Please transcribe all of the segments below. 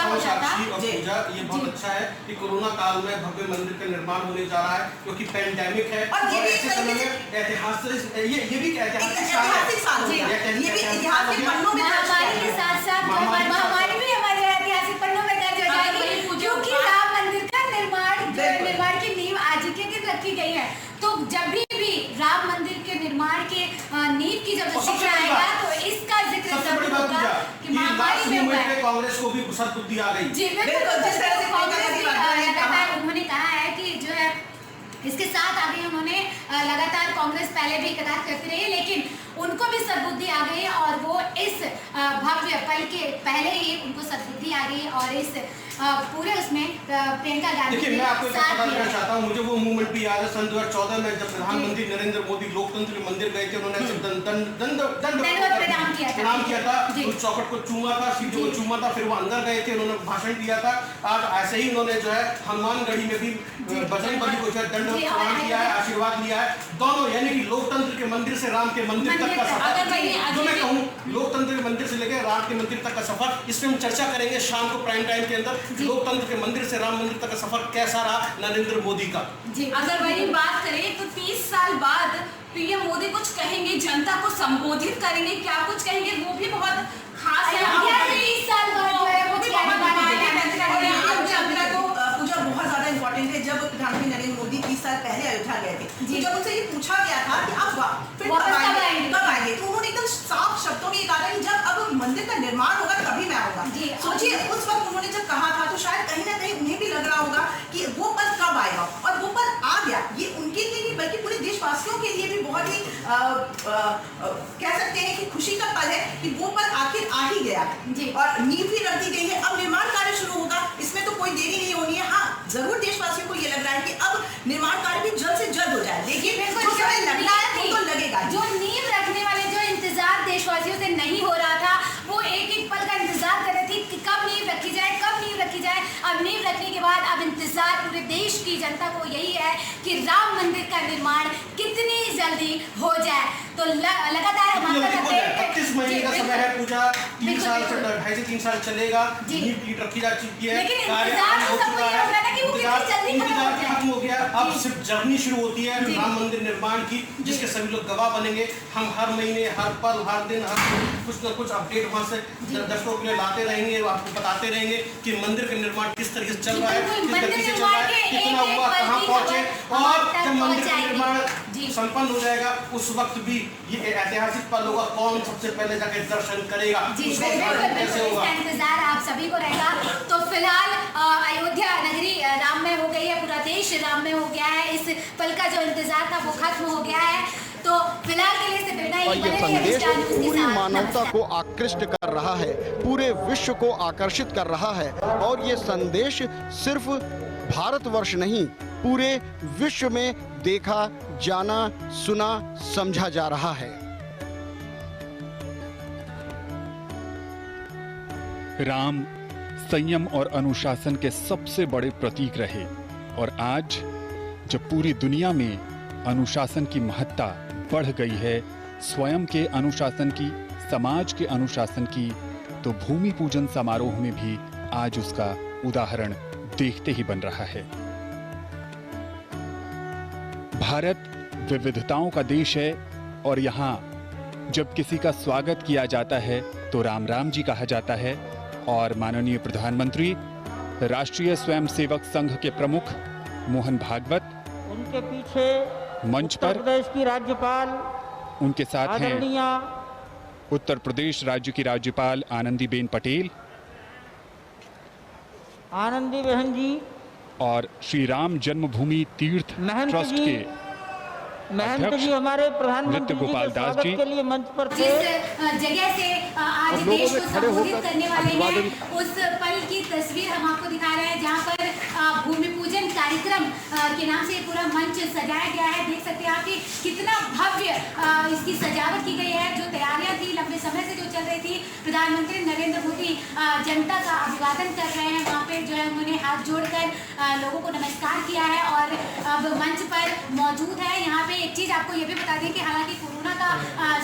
हो जाता। पूजा ये बहुत अच्छा है कि कोरोना काल में भव्य मंदिर का निर्माण होने जा रहा है, क्योंकि पैंडेमिक है और ऐसे समय में ऐतिहासिक ये भी ऐतिहासिक साल है, ये भी इतिहास के पन्नों में महामारी के साथ साथ महामारी भी हमारे ऐतिहासिक पन्नों में दर्ज हो जाएगी, क्योंकि राम मंदिर का निर्माण की नींव आज के दिन रखी गई है। तो जब भी राम मंदिर के निर्माण के नींव की जब जिक्र आएगा तो इसका जिक्र जरूर होगा कि महामारी में कांग्रेस को भी सद्बुद्धि आ गई। जी बिल्कुल, जिस तरह से कांग्रेस भी लगातार उन्होंने कहा है कि जो है इसके साथ आगे उन्होंने लगातार कांग्रेस पहले भी इकरार करती रही, लेकिन उनको भी सद्बुद्धि आ गई और वो इस भव्य पल के पहले ही उनको सद्बुद्धि आ गई और इस पूरे उसमें प्रियंका गांधी देखिए, मैं आपको पता करना चाहता हूँ, मुझे वो मूवमेंट भी याद है सन 2014 में जब प्रधानमंत्री नरेंद्र मोदी लोकतंत्र के मंदिर गए थे, उन्होंने प्रणाम किया था, उस चौखट को चूमा था, सीढ़ी को चूमा था, फिर वो अंदर गए थे, उन्होंने भाषण दिया था। आज ऐसे ही उन्होंने जो है हनुमानगढ़ी में भी बजरंग बली को जो है दंडवत प्रणाम किया है, आशीर्वाद लिया है। दोनों यानी कि लोकतंत्र के मंदिर से राम के मंदिर तक का सफर, जो मैं कहूँ लोकतंत्र के मंदिर से लेकर राम के मंदिर तक का सफर, इसमें हम चर्चा करेंगे शाम को प्राइम टाइम के अंदर, लोकतंत्र के मंदिर से राम मंदिर तक का सफर कैसा रहा नरेंद्र मोदी का। अगर वही बात करें तो 30 साल बाद पीएम मोदी कुछ कहेंगे, जनता को संबोधित करेंगे, क्या कुछ कहेंगे वो भी बहुत खास है। 30 साल बाद पूजा बहुत ज्यादा इम्पोर्टेंट है। जब प्रधानमंत्री नरेंद्र मोदी 30 साल पहले अयोध्या गए थे, तो जब उनसे ये पूछा गया था कि आप फिर कब आएंगे, तो उन्होंने एकदम साफ शब्दों में कहा था कि जब अब मंदिर का निर्माण होगा तभी मैं आऊंगा। सोचिए उस वक्त उन्होंने जब कहा था तो शायद कहीं ना कहीं उन्हें भी लग रहा होगा कि वो पल कब आएगा, और वो पल आ गया। ये उनके लिए नहीं बल्कि पूरे देशवासियों के लिए भी बहुत ही कह सकते हैं कि खुशी का पल है कि वो पल आखिर आ ही गया और नींव भी रख दी गई है। अब निर्माण कार्य शुरू होगा, इसमें तो कोई देरी नहीं होनी है। हाँ, जरूर देशवासियों को ये लग रहा है कि अब निर्माण कार्य भी जल्द से जल्द हो जाए, लेकिन जो समय लगना है वो तो लगेगा। जो नींव रखने वाले जो इंतजार देशवासियों से नहीं हो रहा था, वो एक एक पल का इंतजार कर रहे थे कि कब नींव रखी जाए, कब नींव रखी जाए। अब नींव रखने के बाद अब इंतजार पूरे देश की जनता को यही है कि राम मंदिर का निर्माण कितनी जल्दी हो जाए। तो लगातार हम आपका 25 महीने का समय है, पूजा 3 साल से 2.5 से 3 साल चलेगा, नींव पीट रखी जा चुकी है, इंतजार खत्म हो गया। अब सिर्फ जर्नी शुरू होती है राम मंदिर निर्माण की, जिसके सभी लोग गवाह बनेंगे। हम हर महीने, हर पल, हर दिन, हर कुछ न कुछ अपडेट वहाँ से दर्शकों के लिए लाते रहेंगे, आपको बताते रहेंगे कि मंदिर का निर्माण किस तरीके से चल रहा है, किस तरीके से चल रहा है, कितना हुआ, कहाँ पहुँचे, और जब मंदिर का निर्माण संपन्न हो जाएगा उस वक्त भी ये ऐतिहासिक पल होगा। कौन सबसे पहले जाके दर्शन करेगा, कैसे होगा, इंतजार आप सभी को रहेगा। तो फिलहाल अयोध्या नगरी राममय हो गई है, पूरा देश राममय हो गया है। इस पल का जो इंतजार था वो खत्म हो गया है। तो फिलहाल के लिए सिर्फ इतना ही। और ये संदेश पूरी मानवता को आकृष्ट कर रहा है, पूरे विश्व को आकर्षित कर रहा है, और ये संदेश सिर्फ भारतवर्ष नहीं पूरे विश्व में देखा, जाना, सुना, समझा जा रहा है। राम संयम और अनुशासन के सबसे बड़े प्रतीक रहे, और आज जब पूरी दुनिया में अनुशासन की महत्ता बढ़ गई है, स्वयं के अनुशासन की, समाज के अनुशासन की, तो भूमि पूजन समारोह में भी आज उसका उदाहरण देखते ही बन रहा है। भारत विविधताओं का देश है, और यहाँ जब किसी का स्वागत किया जाता है तो राम राम जी कहा जाता है। और माननीय प्रधानमंत्री, राष्ट्रीय स्वयंसेवक संघ के प्रमुख मोहन भागवत उनके पीछे मंच पर, उत्तर प्रदेश की राज्यपाल उनके साथ हैं उत्तर प्रदेश राज्य की राज्यपाल आनंदीबेन पटेल, आनंदी बहन जी, और श्री राम जन्मभूमि तीर्थ ट्रस्ट के महंत जी हमारे प्रधानमंत्री गोपाल दास जी के लिए मंच पर थे। जिस जगह से आज देश को संबोधित करने वाले हैं, उस पल की तस्वीर हम आपको दिखा रहे हैं, जहां पर भूमि पूजन कार्यक्रम के नाम से पूरा मंच सजाया गया है। देख सकते हैं आप कि कितना भव्य इसकी सजावट की गई है। जो तैयारियां थी लंबे समय से जो चल रही थी, प्रधानमंत्री नरेंद्र मोदी जनता का अभिवादन कर रहे हैं। वहाँ पे जो है उन्होंने हाथ जोड़कर लोगों को नमस्कार किया है और अब मंच पर मौजूद है। यहाँ पे एक चीज़ आपको ये भी बता दें कि हालांकि कोरोना का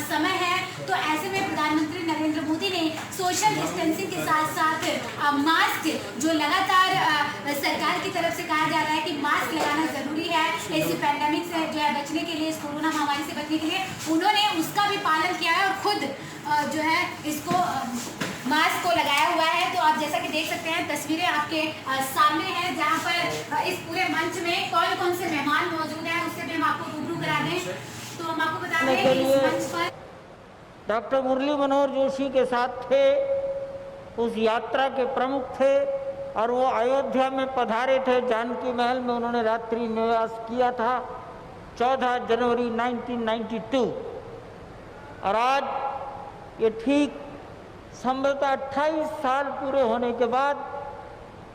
समय है, तो ऐसे में प्रधानमंत्री नरेंद्र मोदी ने सोशल डिस्टेंसिंग के साथ साथ मास्क, जो लगातार सरकार की तरफ से कहा जा रहा है कि मास्क लगाना ज़रूरी है इस पैंडेमिक से जो है बचने के लिए, इस कोरोना महामारी से बचने के लिए, उन्होंने उसका भी पालन किया है और खुद जो है इसको मास्क को लगाया हुआ है। तो आप जैसा कि देख सकते हैं तस्वीरें आपके सामने हैं, जहां पर इस पूरे मंच में कौन कौन से मेहमान मौजूद हैं उससे भी हम आपको रूबरू करा दें। तो हम आपको बता दें कि इस मंच पर डॉक्टर मुरली मनोहर जोशी के साथ थे, उस यात्रा के प्रमुख थे और वो अयोध्या में पधारे थे। जानकी महल में उन्होंने रात्रि निवास किया था 14 जनवरी 1992 और आज ये ठीक संभवतः 28 साल पूरे होने के बाद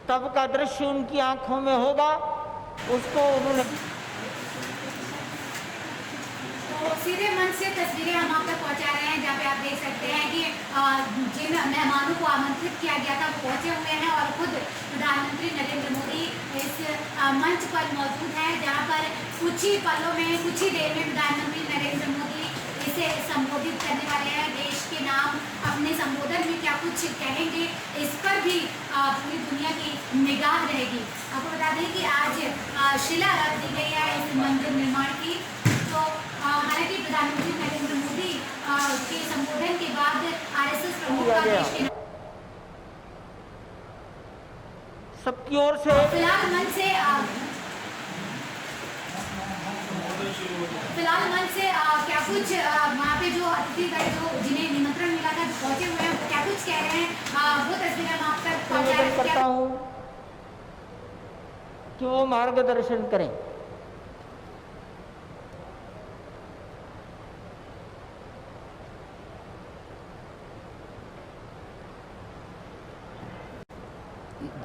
तब का दृश्य उनकी आंखों में होगा, उसको उन्होंने। तो सीधे मंच से तस्वीरें हम आप तक पहुंचा रहे हैं, जहाँ पे आप देख सकते हैं कि जिन मेहमानों को आमंत्रित किया गया था वो पहुंचे हुए हैं और खुद प्रधानमंत्री नरेंद्र मोदी इस मंच पर मौजूद हैं, जहाँ पर कुछ ही पलों में, कुछ ही देर में प्रधानमंत्री नरेंद्र मोदी इसे संबोधित करने वाले हैं। देश के नाम अपने संबोधन में क्या कुछ कहेंगे, इस पर भी पूरी दुनिया की निगाह रहेगी। आपको बता दें कि आज शिला रख दी गई है इस मंदिर निर्माण की। तो हालांकि प्रधानमंत्री नरेंद्र मोदी के संबोधन के बाद आरएसएस प्रमुख का देश के सबकी ओर से फिलहाल मंच से क्या कुछ वहाँ पे जो अतिथिगण जो जिन्हें निमंत्रण मिला था, जो पहुंचे हुए हैं, वो क्या कुछ कह रहे हैं, वो तस्वीरें हम आप तक पहुंचा रहे हैं। करता हूँ कि वो मार्गदर्शन करें।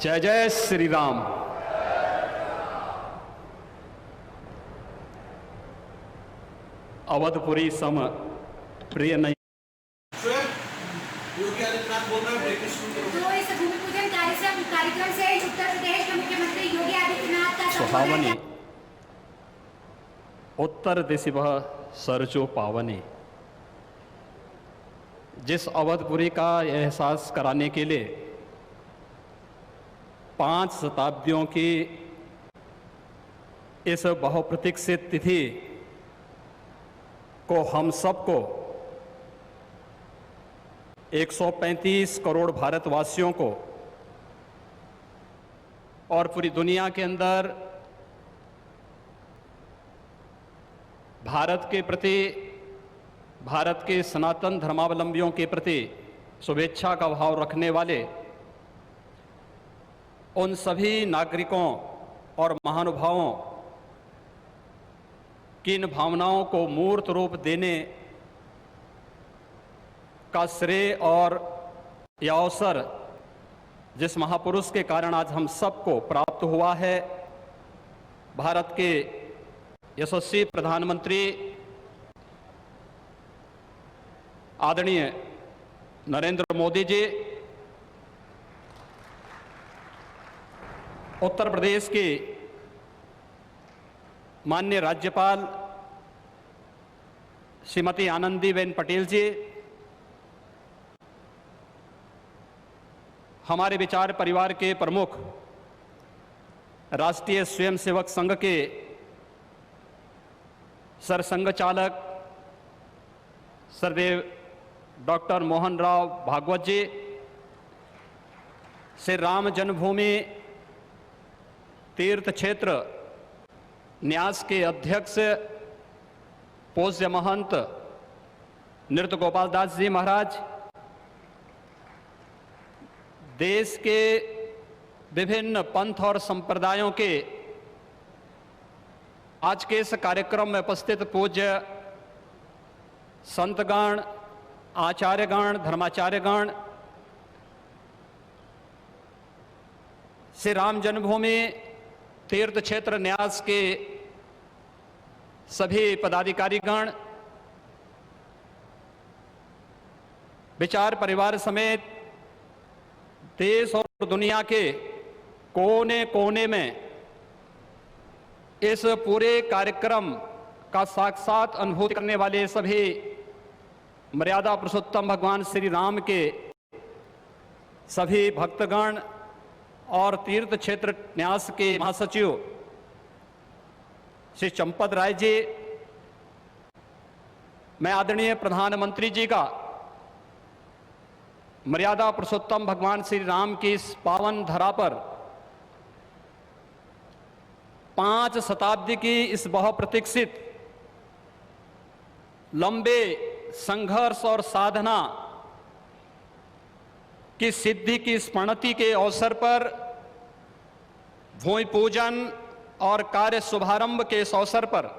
जय जय श्री राम। अवधपुरी सम प्रिय नहीं। योगी आदित्यनाथ बोल रहे हैं। तो इस भूमि पूजन कार्यक्रम से उत्तर प्रदेश के मुख्यमंत्री योगी आदित्यनाथ का सुहावनी उत्तर दिशि वह सरजो पावनी, जिस अवधपुरी का एहसास कराने के लिए 5 शताब्दियों की इस बहुप्रतीक्षित तिथि को हम सबको 135 करोड़ भारतवासियों को और पूरी दुनिया के अंदर भारत के प्रति, भारत के सनातन धर्मावलंबियों के प्रति शुभेच्छा का भाव रखने वाले उन सभी नागरिकों और महानुभावों की इन भावनाओं को मूर्त रूप देने का श्रेय और यह अवसर जिस महापुरुष के कारण आज हम सबको प्राप्त हुआ है, भारत के यशस्वी प्रधानमंत्री आदरणीय नरेंद्र मोदी जी, उत्तर प्रदेश के माननीय राज्यपाल श्रीमती आनंदीबेन पटेल जी, हमारे विचार परिवार के प्रमुख राष्ट्रीय स्वयंसेवक संघ के सरसंघ चालक सरदेव डॉक्टर मोहन राव भागवत जी, श्री राम जन्मभूमि तीर्थ क्षेत्र न्यास के अध्यक्ष पूज्य महंत नृत्य गोपाल दास जी महाराज, देश के विभिन्न पंथ और संप्रदायों के आज के इस कार्यक्रम में उपस्थित पूज्य संतगण, आचार्यगण, धर्माचार्यगण, श्री राम जन्मभूमि तीर्थ क्षेत्र न्यास के सभी पदाधिकारीगण, विचार परिवार समेत देश और दुनिया के कोने कोने में इस पूरे कार्यक्रम का साक्षात अनुभूति करने वाले सभी मर्यादा पुरुषोत्तम भगवान श्री राम के सभी भक्तगण और तीर्थ क्षेत्र न्यास के महासचिव श्री चंपत राय जी, मैं आदरणीय प्रधानमंत्री जी का मर्यादा पुरुषोत्तम भगवान श्री राम की इस पावन धरा पर 5 शताब्दी की इस बहुप्रतीक्षित लंबे संघर्ष और साधना की सिद्धि की स्मृति के अवसर पर भूमि पूजन और कार्य शुभारंभ के इस अवसर पर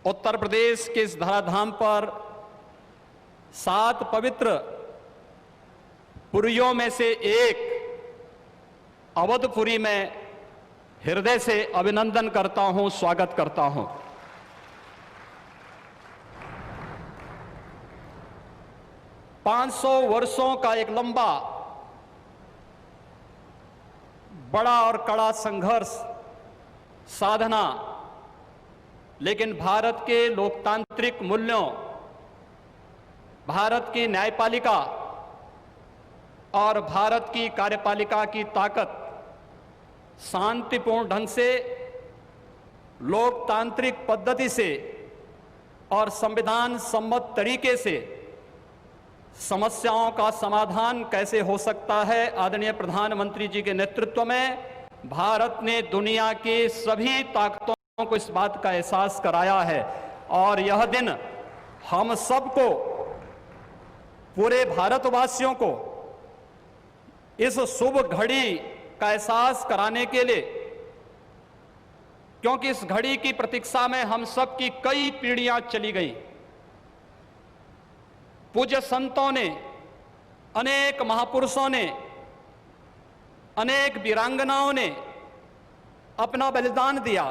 उत्तर प्रदेश के इस धराधाम पर 7 पवित्र पुरियों में से एक अवधपुरी में हृदय से अभिनंदन करता हूं, स्वागत करता हूं। पांच 500 वर्षों का एक लंबा बड़ा और कड़ा संघर्ष, साधना, लेकिन भारत के लोकतांत्रिक मूल्यों, भारत की न्यायपालिका और भारत की कार्यपालिका की ताकत शांतिपूर्ण ढंग से, लोकतांत्रिक पद्धति से और संविधान सम्मत तरीके से समस्याओं का समाधान कैसे हो सकता है। आदरणीय प्रधानमंत्री जी के नेतृत्व में भारत ने दुनिया के सभी ताकतों को इस बात का एहसास कराया है और यह दिन हम सबको, पूरे भारतवासियों को इस शुभ घड़ी का एहसास कराने के लिए, क्योंकि इस घड़ी की प्रतीक्षा में हम सब की कई पीढ़ियां चली गई। पूज्य संतों ने, अनेक महापुरुषों ने, अनेक वीरांगनाओं ने अपना बलिदान दिया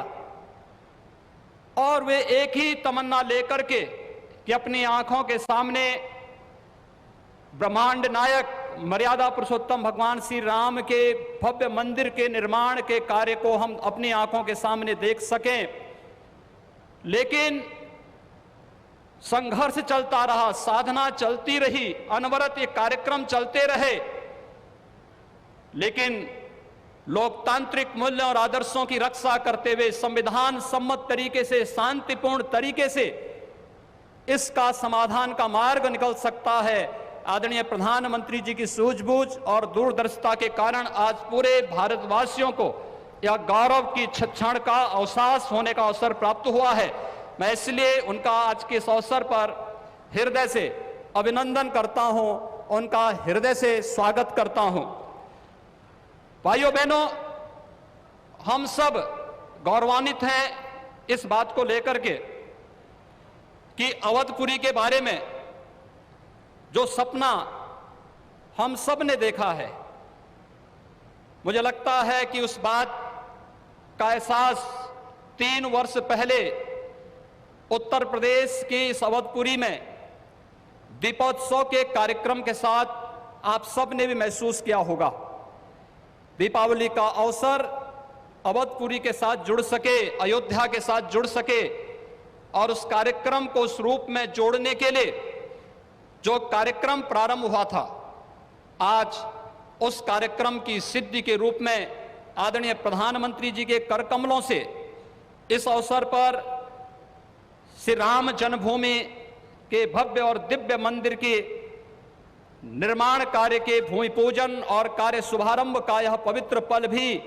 और वे एक ही तमन्ना लेकर के कि अपनी आंखों के सामने ब्रह्मांड नायक मर्यादा पुरुषोत्तम भगवान श्री राम के भव्य मंदिर के निर्माण के कार्य को हम अपनी आंखों के सामने देख सकें। लेकिन संघर्ष चलता रहा, साधना चलती रही, अनवरत ये कार्यक्रम चलते रहे, लेकिन लोकतांत्रिक मूल्यों और आदर्शों की रक्षा करते हुए संविधान सम्मत तरीके से, शांतिपूर्ण तरीके से इसका समाधान का मार्ग निकल सकता है। आदरणीय प्रधानमंत्री जी की सूझबूझ और दूरदर्शिता के कारण आज पूरे भारतवासियों को यह गौरव की क्षण का अवकाश होने का अवसर प्राप्त हुआ है। मैं इसलिए उनका आज के इस अवसर पर हृदय से अभिनंदन करता हूं, उनका हृदय से स्वागत करता हूं। भाइयों बहनों, हम सब गौरवान्वित हैं इस बात को लेकर के कि अवधपुरी के बारे में जो सपना हम सब ने देखा है, मुझे लगता है कि उस बात का एहसास 3 वर्ष पहले उत्तर प्रदेश की इस अवधपुरी में दीपोत्सव के कार्यक्रम के साथ आप सब ने भी महसूस किया होगा। दीपावली का अवसर अवधपुरी के साथ जुड़ सके, अयोध्या के साथ जुड़ सके और उस कार्यक्रम को उस रूप में जोड़ने के लिए जो कार्यक्रम प्रारंभ हुआ था, आज उस कार्यक्रम की सिद्धि के रूप में आदरणीय प्रधानमंत्री जी के कर कमलों से इस अवसर पर श्री राम जन्मभूमि के भव्य और दिव्य मंदिर के निर्माण कार्य के भूमि पूजन और कार्य शुभारंभ का यह पवित्र पल भी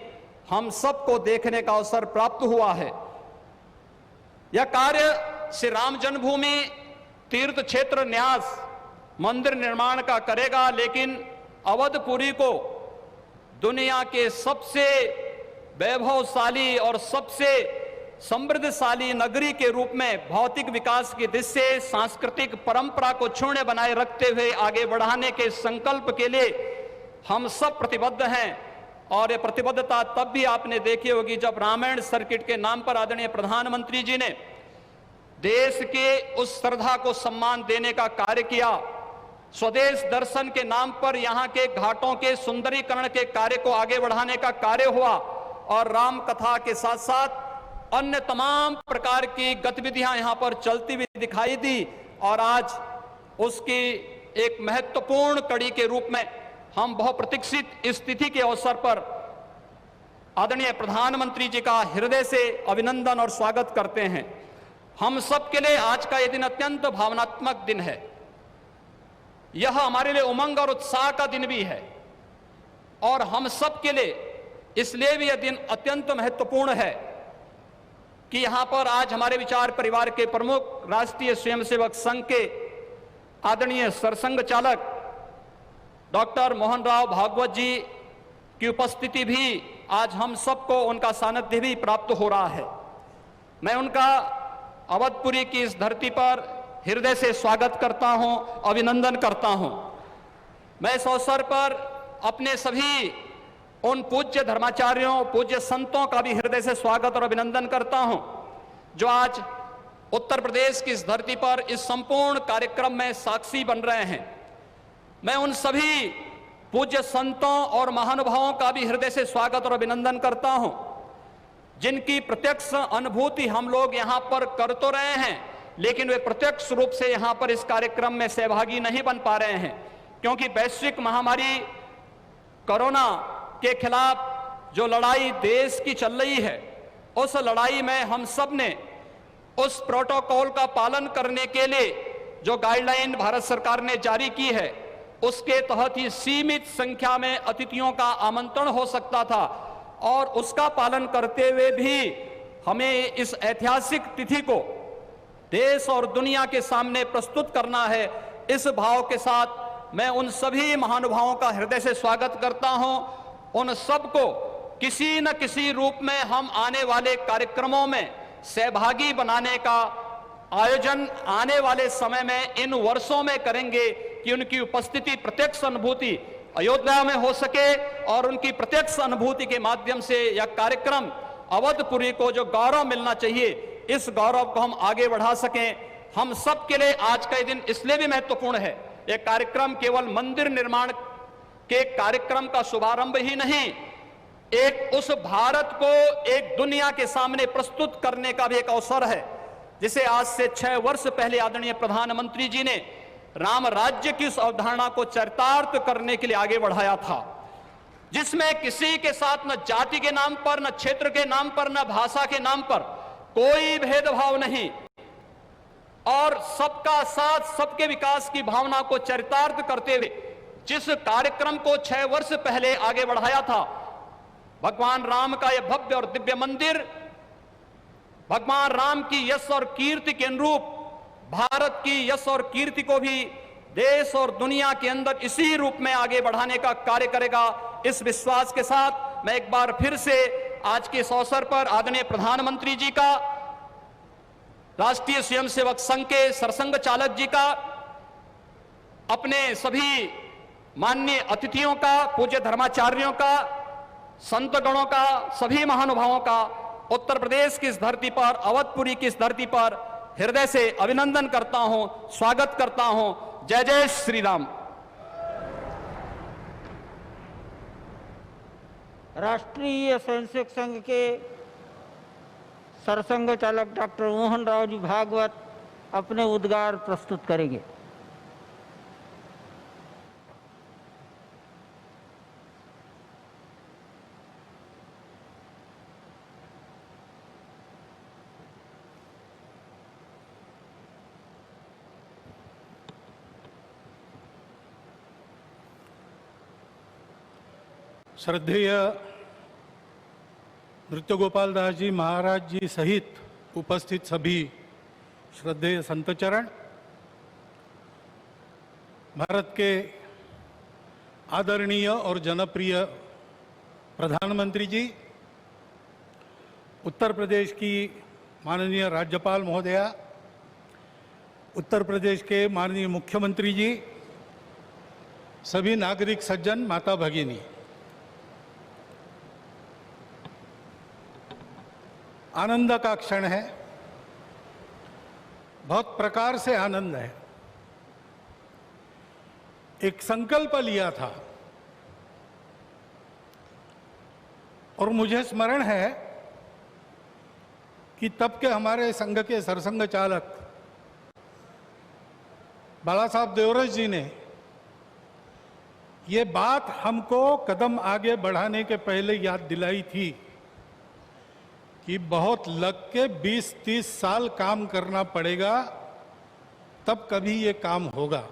हम सबको देखने का अवसर प्राप्त हुआ है। यह कार्य श्री राम जन्मभूमि तीर्थ क्षेत्र न्यास मंदिर निर्माण का करेगा, लेकिन अवधपुरी को दुनिया के सबसे वैभवशाली और सबसे समृद्धशाली नगरी के रूप में भौतिक विकास की दिशा से सांस्कृतिक परंपरा को क्षुण्ण बनाए रखते हुए आगे बढ़ाने के संकल्प के लिए हम सब प्रतिबद्ध हैं। और ये प्रतिबद्धता तब भी आपने देखी होगी जब रामायण सर्किट के नाम पर आदरणीय प्रधानमंत्री जी ने देश के उस श्रद्धा को सम्मान देने का कार्य किया स्वदेश दर्शन के नाम पर यहाँ के घाटों के सुंदरीकरण के कार्य को आगे बढ़ाने का कार्य हुआ और राम कथा के साथ साथ अन्य तमाम प्रकार की गतिविधियां यहाँ पर चलती हुई दिखाई दी और आज उसकी एक महत्वपूर्ण कड़ी के रूप में हम बहुप्रतीक्षित इस तिथि के अवसर पर आदरणीय प्रधानमंत्री जी का हृदय से अभिनंदन और स्वागत करते हैं। हम सब के लिए आज का यह दिन अत्यंत भावनात्मक दिन है। यह हमारे लिए उमंग और उत्साह का दिन भी है और हम सब के लिए इसलिए भी यह दिन अत्यंत महत्वपूर्ण है कि यहां पर आज हमारे विचार परिवार के प्रमुख राष्ट्रीय स्वयंसेवक संघ के आदरणीय सरसंघ चालक डॉक्टर मोहन राव भागवत जी की उपस्थिति भी आज हम सबको उनका सानिध्य भी प्राप्त हो रहा है। मैं उनका अवधपुरी की इस धरती पर हृदय से स्वागत करता हूं, अभिनंदन करता हूं। मैं इस अवसर पर अपने सभी उन पूज्य धर्माचार्यों, पूज्य संतों का भी हृदय से स्वागत और अभिनंदन करता हूं जो आज उत्तर प्रदेश की इस धरती पर इस संपूर्ण कार्यक्रम में साक्षी बन रहे हैं। मैं उन सभी पूज्य संतों और महानुभावों का भी हृदय से स्वागत और अभिनंदन करता हूं जिनकी प्रत्यक्ष अनुभूति हम लोग यहां पर कर तो रहे हैं, लेकिन वे प्रत्यक्ष रूप से यहां पर इस कार्यक्रम में सहभागी नहीं बन पा रहे हैं क्योंकि वैश्विक महामारी कोरोना के खिलाफ जो लड़ाई देश की चल रही है, उस लड़ाई में हम सब ने उस प्रोटोकॉल का पालन करने के लिए जो गाइडलाइन भारत सरकार ने जारी की है उसके तहत ही सीमित संख्या में अतिथियों का आमंत्रण हो सकता था और उसका पालन करते हुए भी हमें इस ऐतिहासिक तिथि को देश और दुनिया के सामने प्रस्तुत करना है। इस भाव के साथ मैं उन सभी महानुभावों का हृदय से स्वागत करता हूं। उन सबको किसी न किसी रूप में हम आने वाले कार्यक्रमों में सहभागी बनाने का आयोजन आने वाले समय में इन वर्षों में करेंगे कि उनकी उपस्थिति प्रत्यक्ष अनुभूति अयोध्या में हो सके और उनकी प्रत्यक्ष अनुभूति के माध्यम से यह कार्यक्रम अवधपुरी को जो गौरव मिलना चाहिए, इस गौरव को हम आगे बढ़ा सकें। हम सब के लिए आज का दिन इसलिए भी महत्वपूर्ण है। यह कार्यक्रम केवल मंदिर निर्माण के कार्यक्रम का शुभारंभ ही नहीं, एक उस भारत को एक दुनिया के सामने प्रस्तुत करने का भी एक अवसर है जिसे आज से 6 वर्ष पहले आदरणीय प्रधानमंत्री जी ने राम राज्य की उस अवधारणा को चरितार्थ करने के लिए आगे बढ़ाया था, जिसमें किसी के साथ न जाति के नाम पर, न क्षेत्र के नाम पर, न भाषा के नाम पर कोई भेदभाव नहीं और सबका साथ सबके विकास की भावना को चरितार्थ करते हुए जिस कार्यक्रम को 6 वर्ष पहले आगे बढ़ाया था, भगवान राम का यह भव्य और दिव्य मंदिर भगवान राम की यश और कीर्ति के अनुरूप भारत की यश और कीर्ति को भी देश और दुनिया के अंदर इसी रूप में आगे बढ़ाने का कार्य करेगा। इस विश्वास के साथ मैं एक बार फिर से आज के इस अवसर पर आदरणीय प्रधानमंत्री जी का, राष्ट्रीय स्वयंसेवक संघ के सरसंघ चालक जी का, अपने सभी माननीय अतिथियों का, पूज्य धर्माचार्यों का, संत गणों का, सभी महानुभावों का उत्तर प्रदेश की इस धरती पर, अवधपुरी की इस धरती पर हृदय से अभिनंदन करता हूं, स्वागत करता हूं। जय जय श्री राम। राष्ट्रीय स्वयंसेवक संघ के सरसंघ चालक डॉक्टर मोहन राव जी भागवत अपने उद्गार प्रस्तुत करेंगे। श्रद्धेय नृत्य गोपाल दास जी महाराज जी सहित उपस्थित सभी श्रद्धेय संतचरण, भारत के आदरणीय और जनप्रिय प्रधानमंत्री जी, उत्तर प्रदेश की माननीय राज्यपाल महोदया, उत्तर प्रदेश के माननीय मुख्यमंत्री जी, सभी नागरिक सज्जन, माता भगिनी, आनंद का क्षण है, बहुत प्रकार से आनंद है। एक संकल्प लिया था और मुझे स्मरण है कि तब के हमारे संघ के सरसंघ चालक बाला साहब देवरस जी ने ये बात हमको कदम आगे बढ़ाने के पहले याद दिलाई थी कि बहुत लग के 20-30 साल काम करना पड़ेगा, तब कभी ये काम होगा।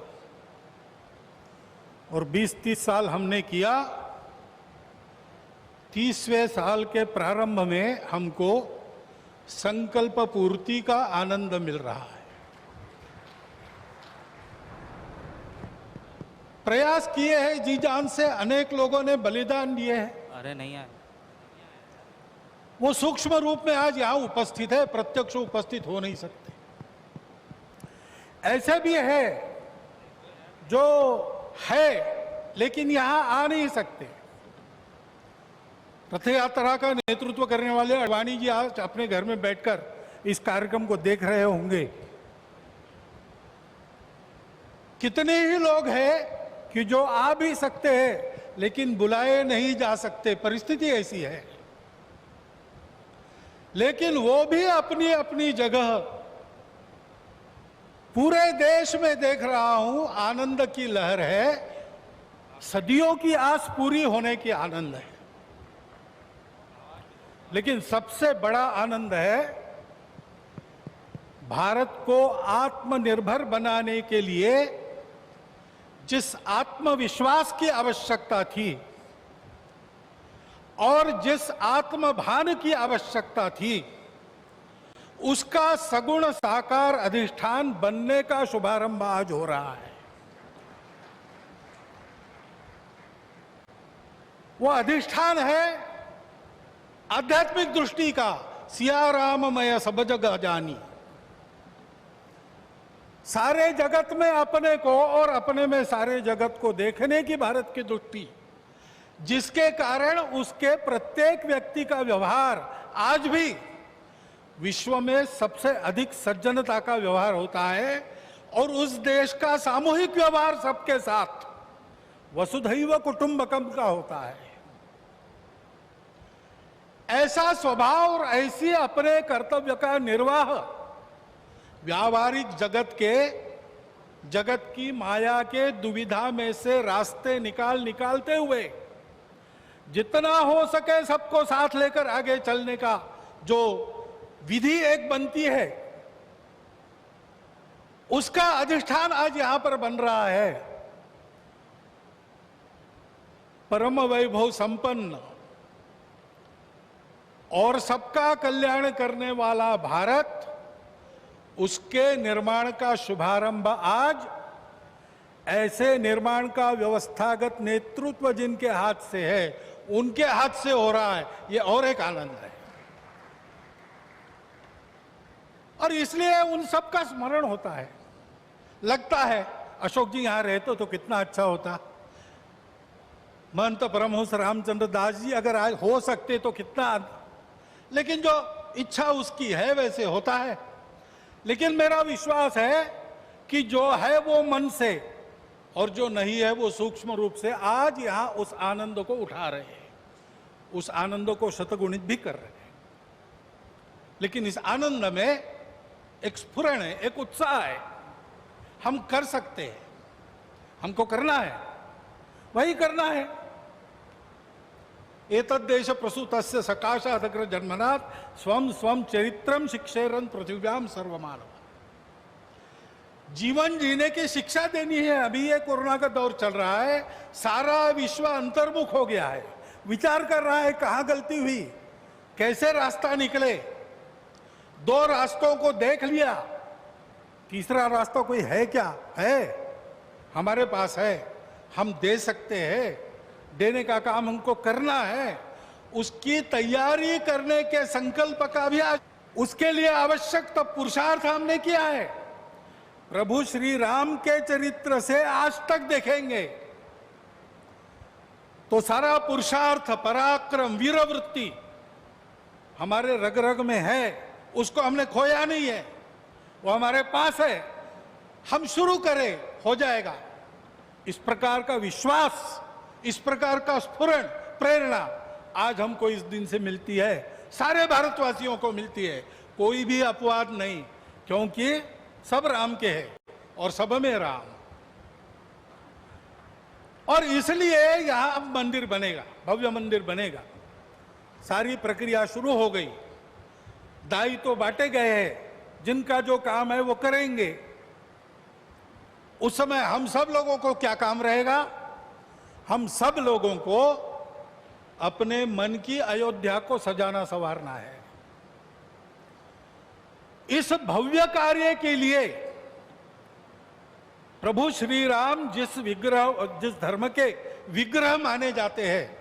और 20-30 साल हमने किया। 30वें साल के प्रारंभ में हमको संकल्प पूर्ति का आनंद मिल रहा है। प्रयास किए हैं जी जान से, अनेक लोगों ने बलिदान दिए हैं। अरे नहीं आए, वो सूक्ष्म रूप में आज यहां उपस्थित है, प्रत्यक्ष उपस्थित हो नहीं सकते। ऐसे भी है जो है लेकिन यहां आ नहीं सकते। रथ यात्रा का नेतृत्व करने वाले अडवाणी जी आज अपने घर में बैठकर इस कार्यक्रम को देख रहे होंगे। कितने ही लोग हैं कि जो आ भी सकते हैं लेकिन बुलाए नहीं जा सकते, परिस्थिति ऐसी है। लेकिन वो भी अपनी अपनी जगह, पूरे देश में देख रहा हूं आनंद की लहर है। सदियों की आस पूरी होने की आनंद है। लेकिन सबसे बड़ा आनंद है भारत को आत्मनिर्भर बनाने के लिए जिस आत्मविश्वास की आवश्यकता थी और जिस आत्मभान की आवश्यकता थी, उसका सगुण साकार अधिष्ठान बनने का शुभारंभ आज हो रहा है। वो अधिष्ठान है आध्यात्मिक दृष्टि का, सिया राममय सब जग जानी। सारे जगत में अपने को और अपने में सारे जगत को देखने की भारत की दृष्टि, जिसके कारण उसके प्रत्येक व्यक्ति का व्यवहार आज भी विश्व में सबसे अधिक सज्जनता का व्यवहार होता है। और उस देश का सामूहिक व्यवहार सबके साथ वसुधैव कुटुंबकम का होता है। ऐसा स्वभाव और ऐसी अपने कर्तव्य का निर्वाह व्यावहारिक जगत की माया के दुविधा में से रास्ते निकालते हुए जितना हो सके सबको साथ लेकर आगे चलने का जो विधि एक बनती है, उसका अधिष्ठान आज यहां पर बन रहा है। परम वैभव संपन्न और सबका कल्याण करने वाला भारत, उसके निर्माण का शुभारंभ आज ऐसे निर्माण का व्यवस्थागत नेतृत्व जिनके हाथ से है, उनके हाथ से हो रहा है। ये और एक आनंद है। और इसलिए उन सब का स्मरण होता है। लगता है अशोक जी यहां रहते तो कितना अच्छा होता, महंत परमहंस रामचंद्र दास जी अगर आज हो सकते तो कितना। लेकिन जो इच्छा उसकी है वैसे होता है। लेकिन मेरा विश्वास है कि जो है वो मन से और जो नहीं है वो सूक्ष्म रूप से आज यहां उस आनंद को उठा रहे हैं, उस आनंद को शतगुणित भी कर रहे हैं। लेकिन इस आनंद में एक स्फुरण है, एक उत्साह है। हम कर सकते हैं, हमको करना है, वही करना है। एतद्देश प्रसूतस्य सकाशादग्र जन्मनात् स्वम स्वम चरित्रम शिक्षेरन पृथिव्याम सर्वमानव। जीवन जीने की शिक्षा देनी है। अभी ये कोरोना का दौर चल रहा है, सारा विश्व अंतर्मुख हो गया है, विचार कर रहा है कहां गलती हुई, कैसे रास्ता निकले। दो रास्तों को देख लिया, तीसरा रास्ता कोई है क्या? है, हमारे पास है, हम दे सकते हैं। देने का काम हमको करना है। उसकी तैयारी करने के संकल्प का भी आज, उसके लिए आवश्यक तब पुरुषार्थ हमने किया है। प्रभु श्री राम के चरित्र से आज तक देखेंगे तो सारा पुरुषार्थ, पराक्रम, वीरवृत्ति हमारे रग रग में है। उसको हमने खोया नहीं है, वो हमारे पास है। हम शुरू करें, हो जाएगा। इस प्रकार का विश्वास, इस प्रकार का स्फुरण, प्रेरणा आज हमको इस दिन से मिलती है, सारे भारतवासियों को मिलती है। कोई भी अपवाद नहीं, क्योंकि सब राम के हैं और सब में राम। और इसलिए यहां अब मंदिर बनेगा, भव्य मंदिर बनेगा। सारी प्रक्रिया शुरू हो गई, दाई तो बांटे गए हैं, जिनका जो काम है वो करेंगे। उस समय हम सब लोगों को क्या काम रहेगा? हम सब लोगों को अपने मन की अयोध्या को सजाना संवारना है। इस भव्य कार्य के लिए प्रभु श्री राम जिस धर्म के विग्रह माने जाते हैं,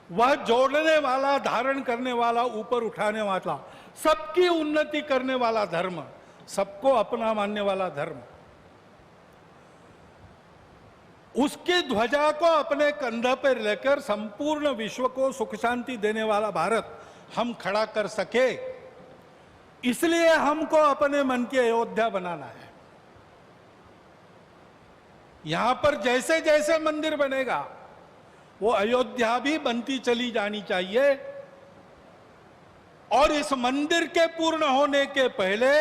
वह जोड़ने वाला, धारण करने वाला, ऊपर उठाने वाला, सबकी उन्नति करने वाला धर्म, सबको अपना मानने वाला धर्म, उसकी ध्वजा को अपने कंधे पर लेकर संपूर्ण विश्व को सुख शांति देने वाला भारत हम खड़ा कर सके, इसलिए हमको अपने मन की अयोध्या बनाना है। यहां पर जैसे जैसे मंदिर बनेगा वो अयोध्या भी बनती चली जानी चाहिए। और इस मंदिर के पूर्ण होने के पहले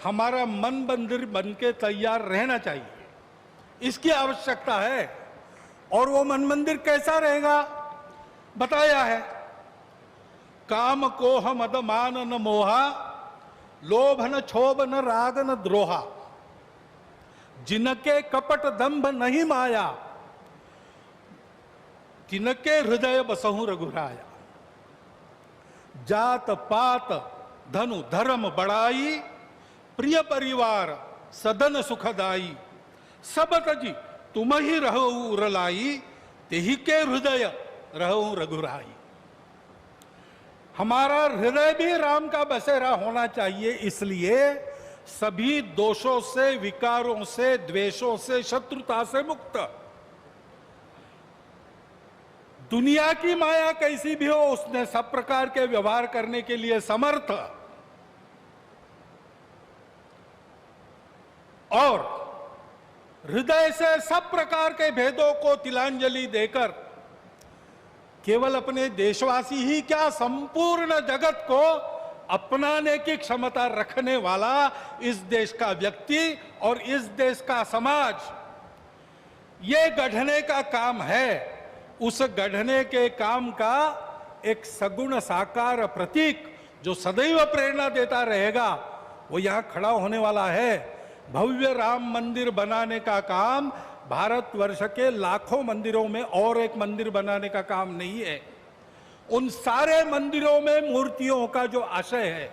हमारा मन मंदिर बन के तैयार रहना चाहिए, इसकी आवश्यकता है। और वो मन मंदिर कैसा रहेगा बताया है, काम कोह मद मान न मोहा, लोभ न क्षोभ न राग न द्रोहा, जिनके कपट दंभ नहीं माया, तिनके हृदय बसहु रघुराया। जात पात धनु धर्म बड़ाई, प्रिय परिवार सदन सुखदाई, सब तजी तुम ही रहो उरलाई, तेहि के हृदय रहो रघुराई। हमारा हृदय भी राम का बसेरा होना चाहिए, इसलिए सभी दोषों से, विकारों से, द्वेषों से, शत्रुता से मुक्त। दुनिया की माया कैसी भी हो, उसने सब प्रकार के व्यवहार करने के लिए समर्थ। और हृदय से सब प्रकार के भेदों को तिलांजलि देकर केवल अपने देशवासी ही क्या, संपूर्ण जगत को अपनाने की क्षमता रखने वाला इस देश का व्यक्ति और इस देश का समाज, ये गढ़ने का काम है। उस गढ़ने के काम का एक सगुण साकार प्रतीक जो सदैव प्रेरणा देता रहेगा, वो यहां खड़ा होने वाला है। भव्य राम मंदिर बनाने का काम भारतवर्ष के लाखों मंदिरों में और एक मंदिर बनाने का काम नहीं है। उन सारे मंदिरों में मूर्तियों का जो आशय है,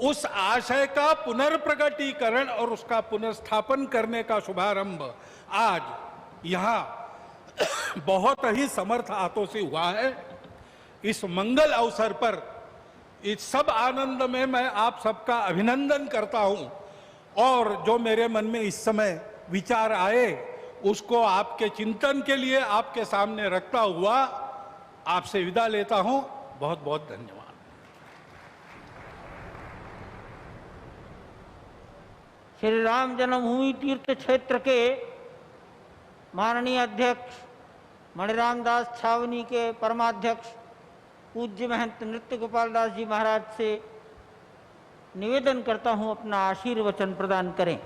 उस आशय का पुनर्प्रगटीकरण और उसका पुनर्स्थापन करने का शुभारंभ आज यहां बहुत ही समर्थ हाथों से हुआ है। इस मंगल अवसर पर इस सब आनंद में मैं आप सबका अभिनंदन करता हूं। और जो मेरे मन में इस समय विचार आए, उसको आपके चिंतन के लिए आपके सामने रखता हुआ आपसे विदा लेता हूं। बहुत बहुत धन्यवाद। श्री राम जन्मभूमि तीर्थ क्षेत्र के माननीय अध्यक्ष मणिराम दास छावनी के परमाध्यक्ष पूज्य महंत नृत्य गोपाल दास जी महाराज से निवेदन करता हूं, अपना आशीर्वचन प्रदान करें।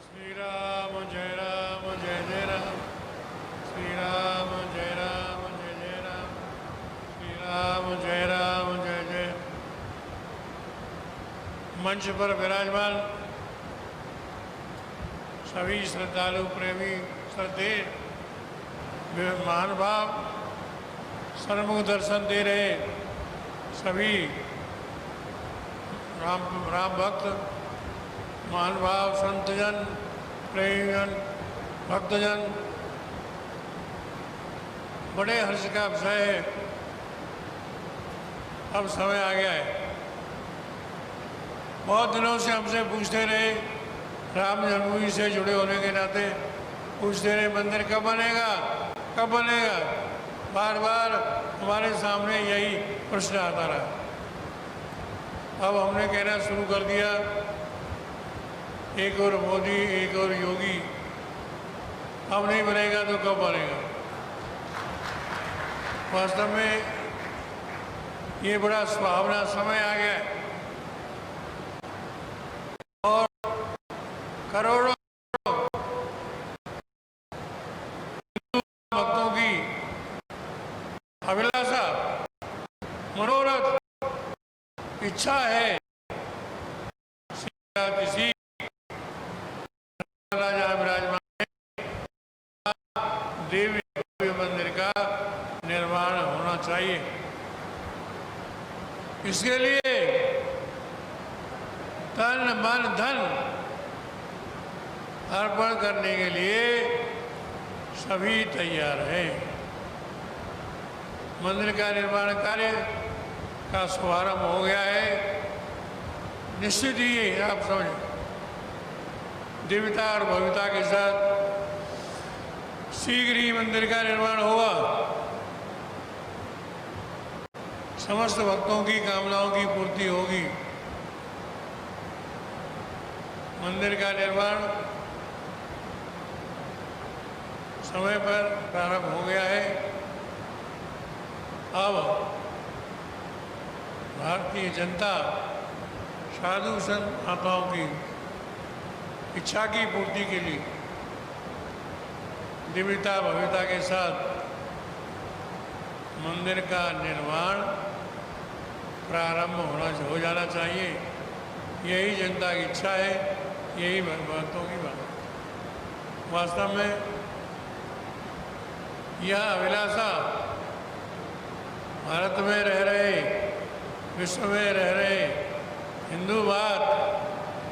श्री राम जय जय राम, श्री राम जय जय राम, श्री राम जय जय। मंच पर विराजमान सभी श्रद्धालु, प्रेमी, श्रद्धे, महानुभाव, सन्मुख दर्शन दे रहे सभी राम भक्त, महानुभाव, संतजन, प्रेमीगण, भक्तजन, बड़े हर्ष का विषय है। अब समय आ गया है। बहुत दिनों से हमसे पूछते रहे, राम जन्मभूमि से जुड़े होने के नाते पूछते रहे, मंदिर कब बनेगा, कब बनेगा। बार बार हमारे सामने यही प्रश्न आता रहा। अब हमने कहना शुरू कर दिया, एक और मोदी एक और योगी, अब नहीं बनेगा तो कब बनेगा। वास्तव में ये बड़ा सुहावना समय आ गया है और करोड़ों भक्तों की अभिलाषा, मनोरथ, इच्छा है किसी राजा विराजमान देवी मंदिर का निर्माण होना चाहिए। इसके लिए तन मन धन अर्पण करने के लिए सभी तैयार हैं। मंदिर का निर्माण कार्य का शुभारंभ हो गया है। निश्चित ही आप समझ दिव्यता और भव्यता के साथ शीघ्र ही मंदिर का निर्माण होगा। समस्त भक्तों की कामनाओं की पूर्ति होगी। मंदिर का निर्माण समय पर प्रारंभ हो गया है। अब भारतीय जनता साधु संत महात्माओं की इच्छा की पूर्ति के लिए दिव्यता भव्यता के साथ मंदिर का निर्माण प्रारंभ हो जाना चाहिए। यही जनता की इच्छा है, यही भक्तों की बात। वास्तव में यह अभिलाषा भारत में रह रहे, विश्व में रह रहे हिंदू बात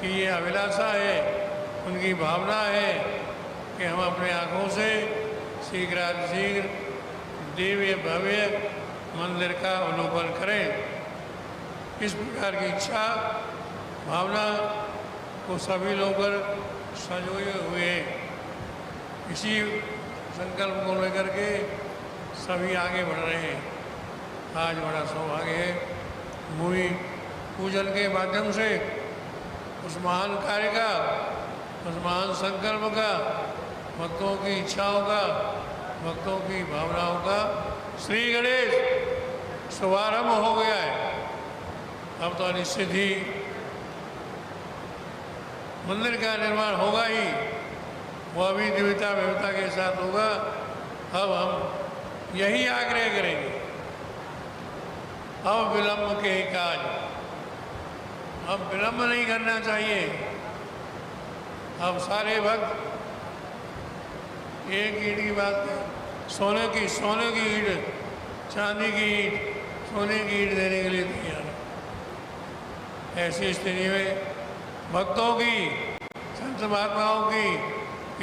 की ये अभिलाषा है, उनकी भावना है कि हम अपने आँखों से शीघ्रातिशीघ्र दिव्य भव्य मंदिर का अवलोकन करें। इस प्रकार की इच्छा भावना को सभी लोग संजोए हुए इसी संकल्प को लेकर के सभी आगे बढ़ रहे हैं। आज बड़ा सौभाग्य है, भूमि पूजन के माध्यम से उस महान कार्य का, उस महान संकल्प का, भक्तों की इच्छाओं का, भक्तों की भावनाओं का श्री गणेश शुभारंभ हो गया है। अब तो निश्चित ही मंदिर का निर्माण होगा ही, वह भी दिव्यता भव्यता के साथ होगा। अब हम यही आग्रह करेंगे, अब विलंब के काज, अब विलंब नहीं करना चाहिए। अब सारे भक्त एक ईंट की बात, सोने की ईंट, चांदी की ईंट, सोने की ईंट देने के लिए तैयार है। ऐसी स्थिति में भक्तों की, संत महात्माओं की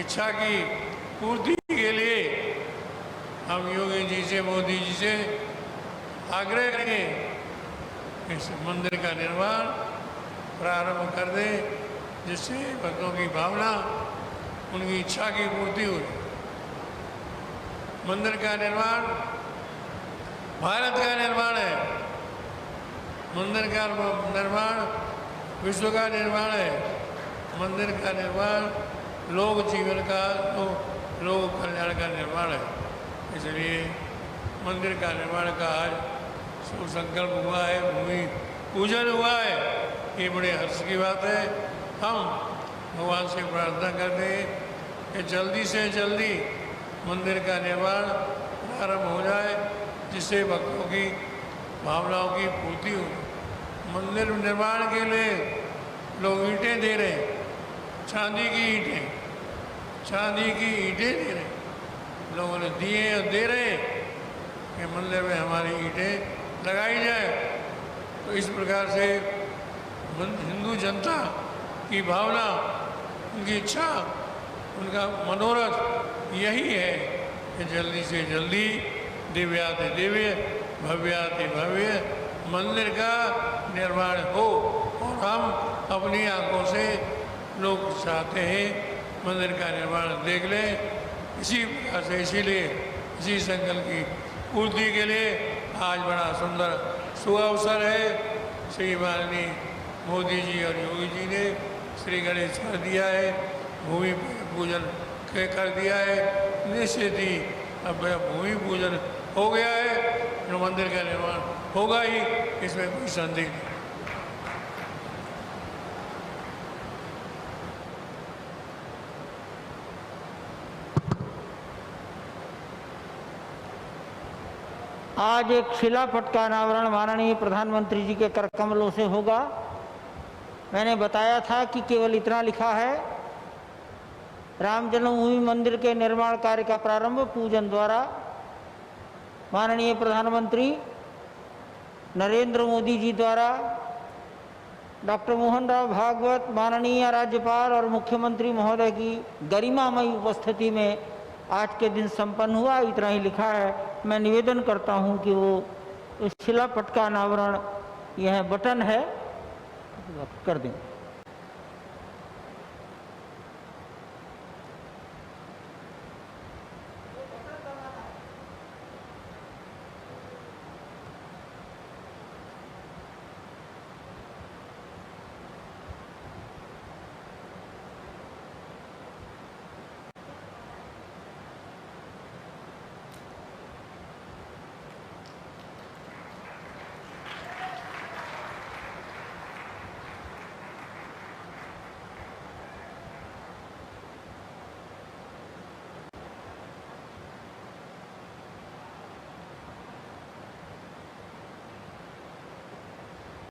इच्छा की पूर्ति के लिए हम योगी जी से, मोदी जी से आग्रह करेंगे इस मंदिर का निर्माण प्रारंभ कर दें, जिससे भक्तों की भावना, उनकी इच्छा की पूर्ति हो। मंदिर का निर्माण भारत का निर्माण है, मंदिर का निर्माण विश्व का निर्माण है। मंदिर का निर्माण लोक जीवन का, लोक कल्याण का निर्माण है। इसलिए मंदिर का निर्माण का आज शुभ संकल्प हुआ है, भूमि पूजन हुआ है, ये बड़े हर्ष की बात है। हम भगवान से प्रार्थना करते हैं कि जल्दी से जल्दी मंदिर का निर्माण प्रारंभ हो जाए, जिससे भक्तों की भावनाओं की पूर्ति हो। मंदिर निर्माण के लिए लोग ईंटें दे रहे हैं, चांदी की ईंटें दे रहे हैं, लोगों ने दिए और दे रहे हैं कि मंदिर में हमारी ईंटें लगाई जाए। तो इस प्रकार से हिंदू जनता की भावना, उनकी इच्छा, उनका मनोरथ यही है कि जल्दी से जल्दी दिव्याति दिव्य, भव्याति भव्य मंदिर का निर्माण हो। और हम अपनी आंखों से लोग चाहते हैं मंदिर का निर्माण देख लें। इसी प्रकार से, इसीलिए इसी संकल्प की पूर्ति के लिए आज बड़ा सुंदर सुअवसर है। श्री माननीय मोदी जी और योगी जी ने श्री गणेश कर दिया है, भूमि पूजन कर दिया है। निश्चित ही अब भूमि पूजन हो गया है, मंदिर का निर्माण होगा ही, इसमें कोई संदेह नहीं। आज एक शिलापट का अनावरण माननीय प्रधानमंत्री जी के कर कमलों से होगा। मैंने बताया था कि केवल इतना लिखा है, राम जन्मभूमि मंदिर के निर्माण कार्य का प्रारंभ पूजन द्वारा माननीय प्रधानमंत्री नरेंद्र मोदी जी द्वारा डॉक्टर मोहन राव भागवत माननीय राज्यपाल और मुख्यमंत्री महोदय की गरिमामयी उपस्थिति में आज के दिन संपन्न हुआ। इतना ही लिखा है। मैं निवेदन करता हूं कि वो इस शिलापट का अनावरण, यह बटन है, कर दें।